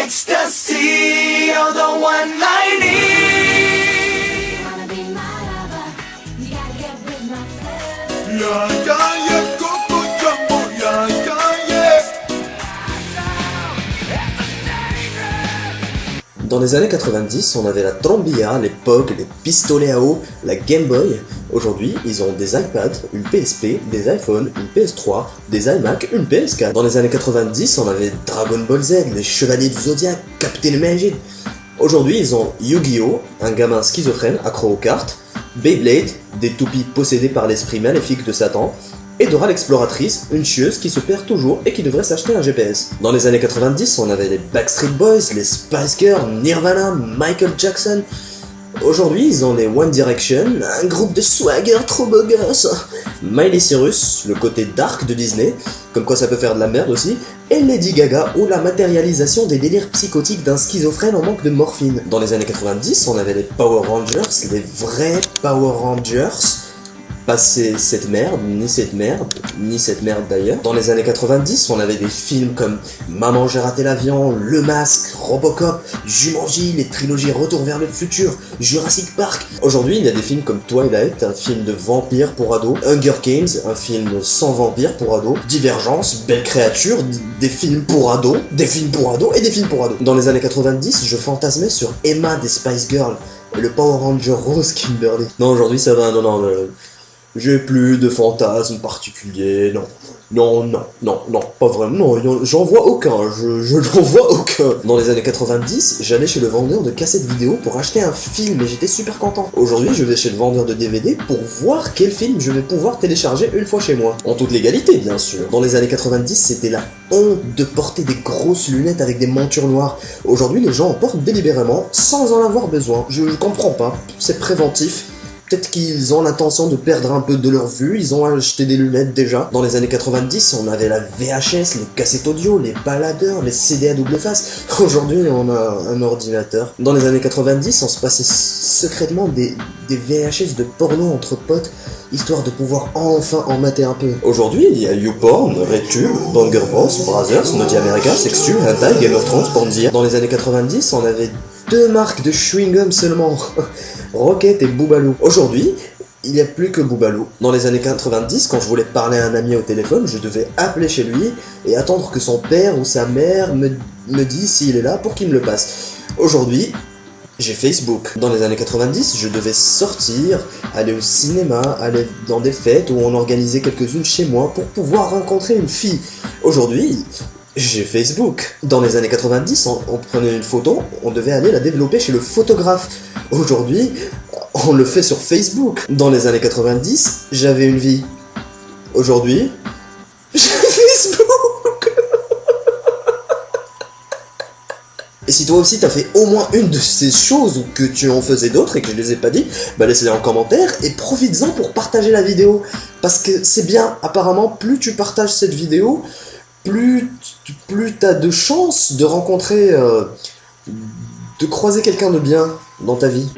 Ecstasy, you're the one I need. Wanna be my lover? You gotta get with my friend. Yeah, yeah, yeah, Coco Jumbo, yeah, yeah, yeah. Dans les années 90, on avait la trombilla, les POG, les pistolets à eau, la Game Boy. Aujourd'hui, ils ont des iPads, une PSP, des iPhones, une PS3, des iMac, une PS4. Dans les années 90, on avait Dragon Ball Z, les Chevaliers du Zodiac, Captain Magic. Aujourd'hui, ils ont Yu-Gi-Oh!, un gamin schizophrène accro aux cartes, Beyblade, des toupies possédées par l'esprit maléfique de Satan, et Dora l'exploratrice, une chieuse qui se perd toujours et qui devrait s'acheter un GPS. Dans les années 90, on avait les Backstreet Boys, les Spice Girls, Nirvana, Michael Jackson. Aujourd'hui, ils ont les One Direction, un groupe de swagger trop beau gosse, Miley Cyrus, le côté dark de Disney, comme quoi ça peut faire de la merde aussi, et Lady Gaga, ou la matérialisation des délires psychotiques d'un schizophrène en manque de morphine. Dans les années 90, on avait les Power Rangers, les vrais Power Rangers, pas cette merde, ni cette merde d'ailleurs. Dans les années 90, on avait des films comme Maman j'ai raté l'avion, Le Masque, Robocop, Jumanji, les trilogies Retour vers le futur, Jurassic Park. Aujourd'hui, il y a des films comme Twilight, un film de vampires pour ados, Hunger Games, un film sans vampires pour ados, Divergence, Belle créature, des films pour ados, des films pour ados et des films pour ados. Dans les années 90, je fantasmais sur Emma des Spice Girls et le Power Ranger rose Kimberly. Non, aujourd'hui ça va, non. J'ai plus de fantasmes particuliers, non, pas vraiment, non, j'en vois aucun, je n'en vois aucun. Dans les années 90, j'allais chez le vendeur de cassettes vidéo pour acheter un film et j'étais super content. Aujourd'hui, je vais chez le vendeur de DVD pour voir quel film je vais pouvoir télécharger une fois chez moi. En toute légalité, bien sûr. Dans les années 90, c'était la honte de porter des grosses lunettes avec des montures noires. Aujourd'hui, les gens en portent délibérément sans en avoir besoin. Je comprends pas, c'est préventif. Peut-être qu'ils ont l'intention de perdre un peu de leur vue, ils ont acheté des lunettes déjà. Dans les années 90, on avait la VHS, les cassettes audio, les baladeurs, les CD à double face. Aujourd'hui, on a un ordinateur. Dans les années 90, on se passait secrètement des VHS de porno entre potes, histoire de pouvoir enfin en mater un peu. Aujourd'hui, il y a YouPorn, RedTube, Banger Bros, Brazzers, Naughty America, Sextube, Hentai, Game of Thrones, Pornzilla. Dans les années 90, on avait 2 marques de chewing-gum seulement, Rocket et Boobaloo. Aujourd'hui, il n'y a plus que Boobaloo. Dans les années 90, quand je voulais parler à un ami au téléphone, je devais appeler chez lui et attendre que son père ou sa mère me dise s'il est là pour qu'il me le passe. Aujourd'hui, j'ai Facebook. Dans les années 90, je devais sortir, aller au cinéma, aller dans des fêtes où on organisait quelques-unes chez moi pour pouvoir rencontrer une fille. Aujourd'hui, j'ai Facebook. Dans les années 90, on prenait une photo, on devait aller la développer chez le photographe. Aujourd'hui, on le fait sur Facebook. Dans les années 90, j'avais une vie. Aujourd'hui, j'ai Facebook. Et si toi aussi t'as fait au moins une de ces choses ou que tu en faisais d'autres et que je les ai pas dit, bah laissez-les en commentaire et profites-en pour partager la vidéo. Parce que c'est bien, apparemment, plus tu partages cette vidéo, plus t'as de chances de rencontrer, de croiser quelqu'un de bien dans ta vie.